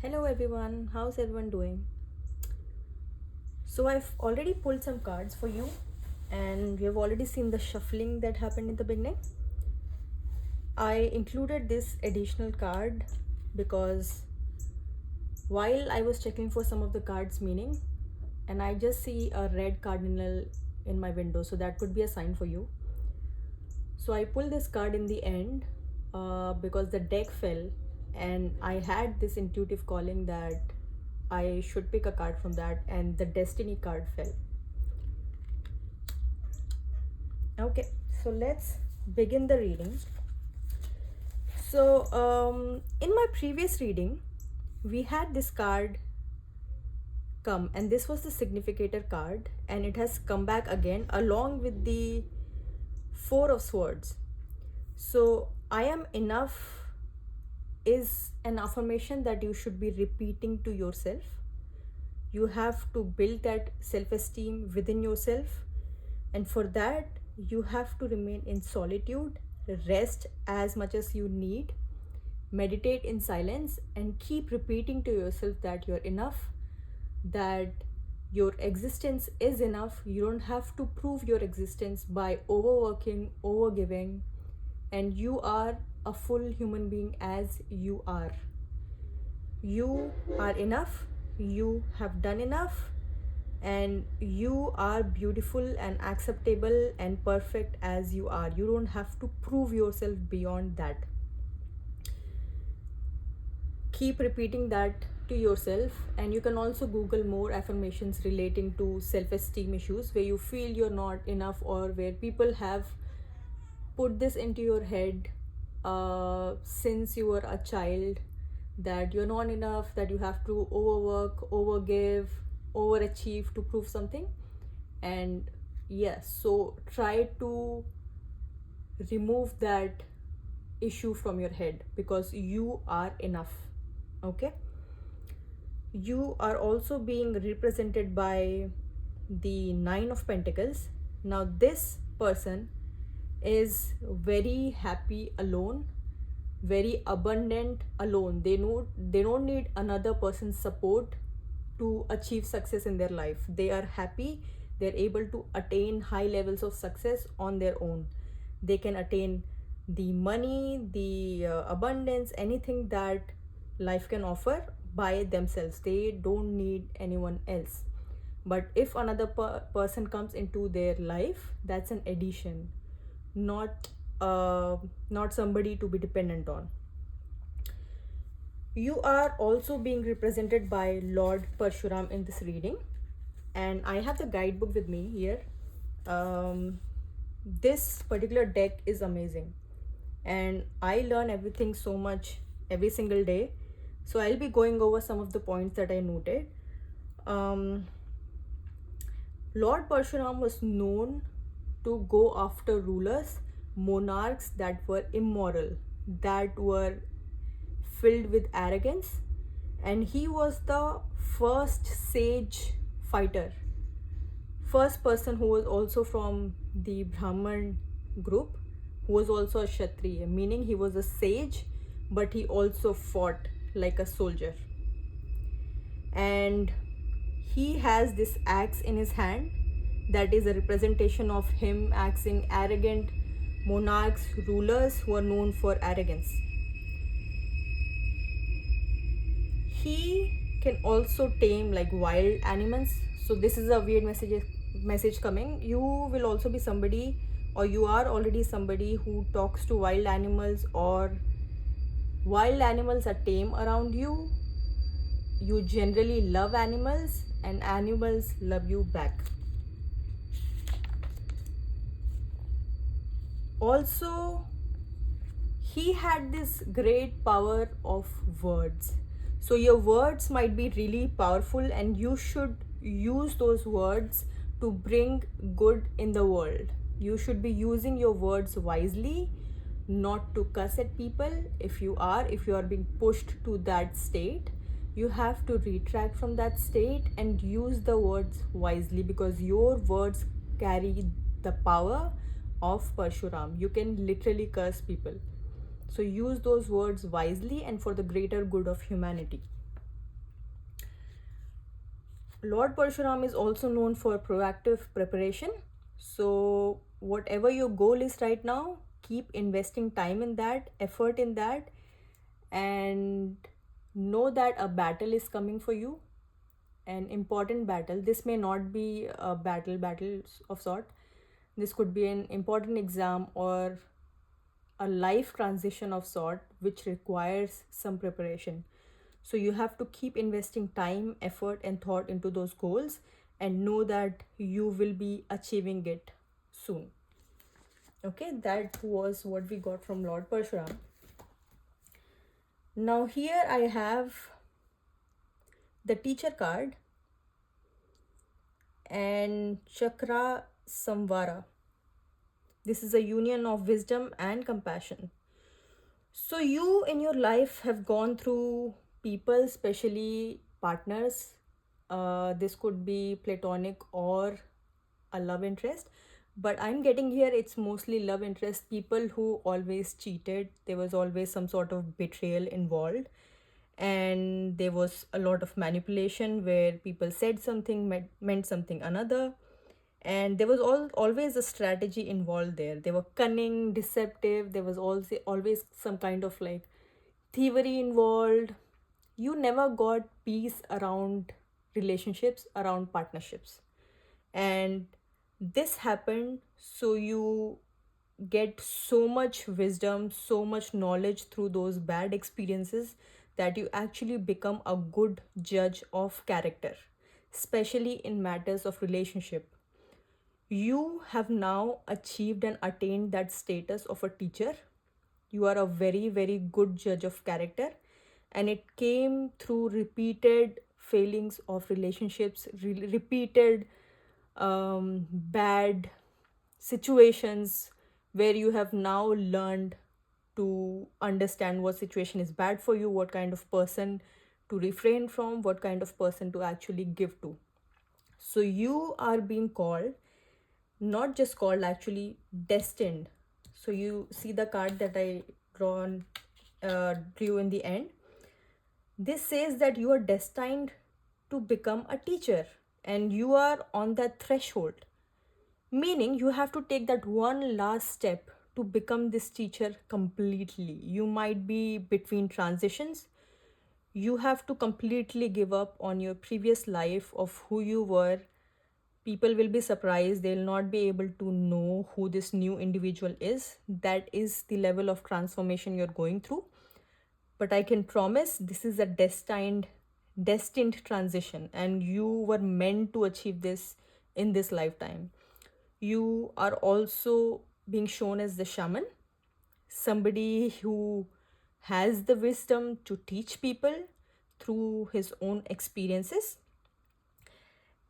Hello everyone, how's everyone doing? So I've already pulled some cards for you and we have already seen the shuffling that happened in the beginning. I included this additional card because while I was checking for some of the cards meaning and I just see a red cardinal in my window, so that could be a sign for you. So I pulled this card in the end because the deck fell and I had this intuitive calling that I should pick a card from that, and the destiny card fell. Okay, so let's begin the reading. So in my previous reading we had this card come, and this was the significator card, and it has come back again along with the Four of Swords. So I am enough is an affirmation that you should be repeating to yourself. You have to build that self-esteem within yourself, and for that you have to remain in solitude, rest as much as you need, meditate in silence, and keep repeating to yourself that you're enough, that your existence is enough. You don't have to prove your existence by overworking, overgiving, and you are a full human being as you are. You are enough, you have done enough, and you are beautiful and acceptable and perfect as you are. You don't have to prove yourself beyond that. Keep repeating that to yourself, and you can also Google more affirmations relating to self-esteem issues where you feel you're not enough, or where people have put this into your head since you were a child, that you're not enough, that you have to overwork, overgive, overachieve to prove something. And yes, so try to remove that issue from your head because you are enough. Okay, you are also being represented by the Nine of Pentacles. Now this person is very happy alone, very abundant alone. They don't need another person's support to achieve success in their life. They are happy, they're able to attain high levels of success on their own. They can attain the money, the abundance, anything that life can offer by themselves. They don't need anyone else. But if another person comes into their life, that's an addition, not not somebody to be dependent on. You are also being represented by Lord Parshuram in this reading, and I have the guidebook with me here. This particular deck is amazing, and I learn everything so much every single day. So I'll be going over some of the points that I noted. Lord Parshuram was known to go after rulers, monarchs that were immoral, that were filled with arrogance, and he was the first sage fighter, first person who was also from the Brahman group, who was also a Kshatriya, meaning he was a sage, but he also fought like a soldier. And he has this axe in his hand that is a representation of him axing arrogant monarchs, rulers who are known for arrogance. He can also tame like wild animals. So this is a weird message coming. You will also be somebody, or you are already somebody who talks to wild animals, or wild animals are tame around you. You generally love animals and animals love you back. Also, he had this great power of words. So your words might be really powerful, and you should use those words to bring good in the world. You should be using your words wisely, not to cuss at people. If you are being pushed to that state, you have to retract from that state and use the words wisely, because your words carry the power of Parshuram. You can literally curse people. So use those words wisely and for the greater good of humanity. Lord Parshuram is also known for proactive preparation. So, whatever your goal is right now, keep investing time in that, effort in that, and know that a battle is coming for you, an important battle. This may not be a battles of sort. This could be an important exam or a life transition of sort which requires some preparation. So you have to keep investing time, effort, and thought into those goals and know that you will be achieving it soon. Okay, that was what we got from Lord Parshuram. Now, here I have the teacher card and Chakra Samvara. This is a union of wisdom and compassion. So, you in your life have gone through people, especially partners. This could be platonic or a love interest, but I'm getting here it's mostly love interest, people who always cheated. There was always some sort of betrayal involved, and there was a lot of manipulation where people said something meant something another, and there was always a strategy involved there. They were cunning, deceptive. There was also always some kind of like thievery involved. You never got peace around relationships, around partnerships, and this happened so you get so much wisdom, so much knowledge through those bad experiences that you actually become a good judge of character, especially in matters of relationship. You have now achieved and attained that status of a teacher. You are a very, very good judge of character, and it came through repeated failings of relationships, repeated bad situations where you have now learned to understand what situation is bad for you, what kind of person to refrain from, what kind of person to actually give to. So you are being called, not just called, actually destined. So you see the card that I drew in the end. This says that you are destined to become a teacher and you are on that threshold, meaning you have to take that one last step to become this teacher completely. You might be between transitions. You have to completely give up on your previous life of who you were. People will be surprised. They'll not be able to know who this new individual is. That is the level of transformation you're going through. But I can promise this is a destined transition, and you were meant to achieve this in this lifetime. You are also being shown as the shaman, somebody who has the wisdom to teach people through his own experiences,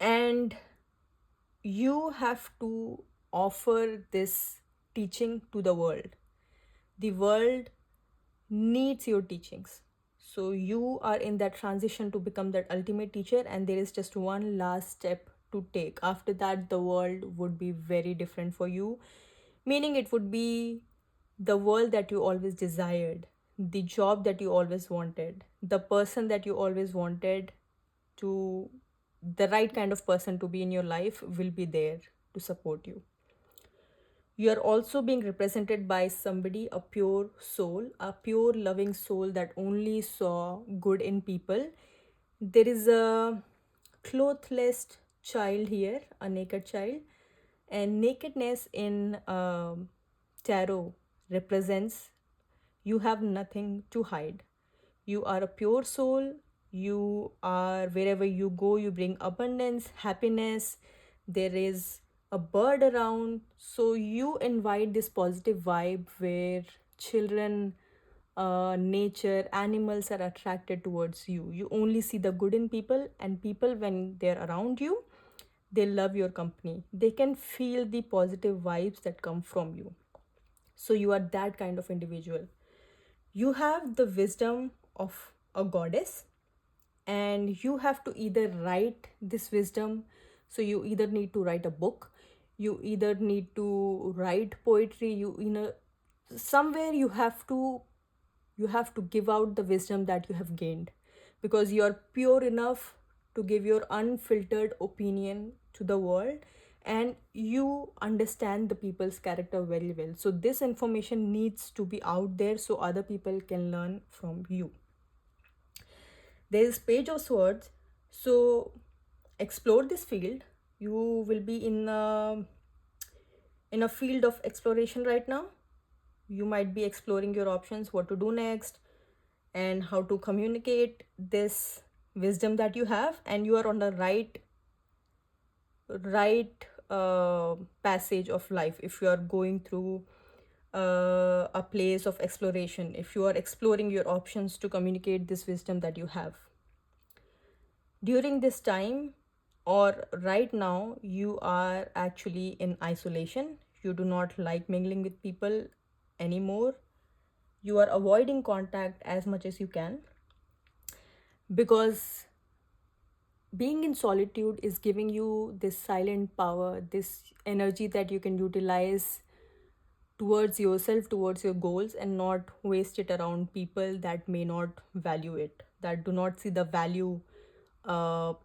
and you have to offer this teaching to the world. The world needs your teachings. So you are in that transition to become that ultimate teacher, and there is just one last step to take. After that, the world would be very different for you, meaning it would be the world that you always desired, the job that you always wanted, the person that you always wanted to, the right kind of person to be in your life will be there to support you. You are also being represented by somebody, a pure soul, a pure loving soul that only saw good in people. There is a clothless child here, a naked child, and nakedness in tarot represents you have nothing to hide. You are a pure soul. You are, wherever you go, you bring abundance, happiness. There is a bird around. So you invite this positive vibe where children, nature, animals are attracted towards you. You only see the good in people, and people, when they're around you, they love your company. They can feel the positive vibes that come from you. So you are that kind of individual. You have the wisdom of a goddess, and you have to either write this wisdom. So you either need to write a book, you either need to write poetry, somewhere you have to give out the wisdom that you have gained, because you are pure enough to give your unfiltered opinion to the world, and you understand the people's character very well. So this information needs to be out there so other people can learn from you. There is Page of Swords. So explore this field. You will be in a field of exploration right now. You might be exploring your options, what to do next, and how to communicate this wisdom that you have, and you are on the right passage of life. If you are going through a place of exploration, if you are exploring your options to communicate this wisdom that you have during this time, or right now, you are actually in isolation. You do not like mingling with people anymore. You are avoiding contact as much as you can, because being in solitude is giving you this silent power, this energy that you can utilize towards yourself, towards your goals, and not waste it around people that may not value it, that do not see the value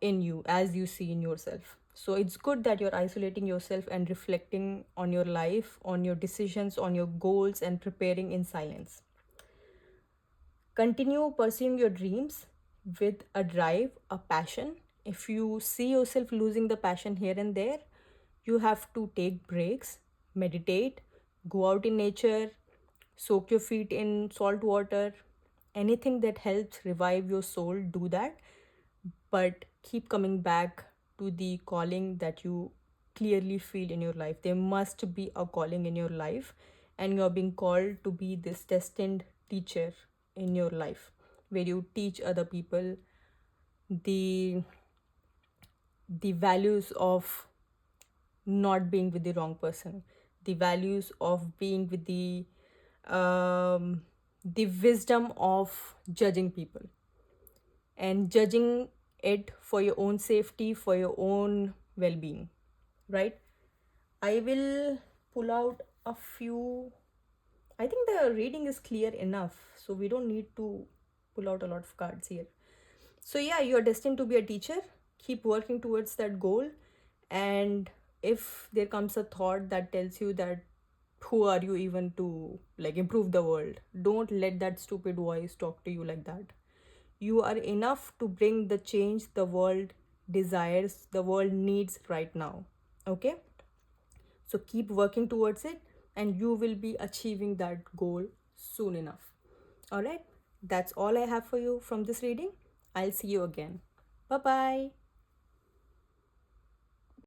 in you as you see in yourself. So it's good that you're isolating yourself and reflecting on your life, on your decisions, on your goals, and preparing in silence. Continue pursuing your dreams with a drive, a passion. If you see yourself losing the passion here and there, you have to take breaks, meditate, go out in nature, soak your feet in salt water. Anything that helps revive your soul, do that. But keep coming back to the calling that you clearly feel in your life. There must be a calling in your life, and you're being called to be this destined teacher in your life, where you teach other people the values of not being with the wrong person, the values of being with the wisdom of judging people, and judging it for your own safety, for your own well-being, right? I will pull out a few. I think the reading is clear enough, so we don't need to pull out a lot of cards here. So yeah, you're destined to be a teacher. Keep working towards that goal. And if there comes a thought that tells you that who are you even to like improve the world, don't let that stupid voice talk to you like that. You are enough to bring the change the world desires, the world needs right now. Okay? So keep working towards it, and you will be achieving that goal soon enough. All right? That's all I have for you from this reading. I'll see you again. Bye bye.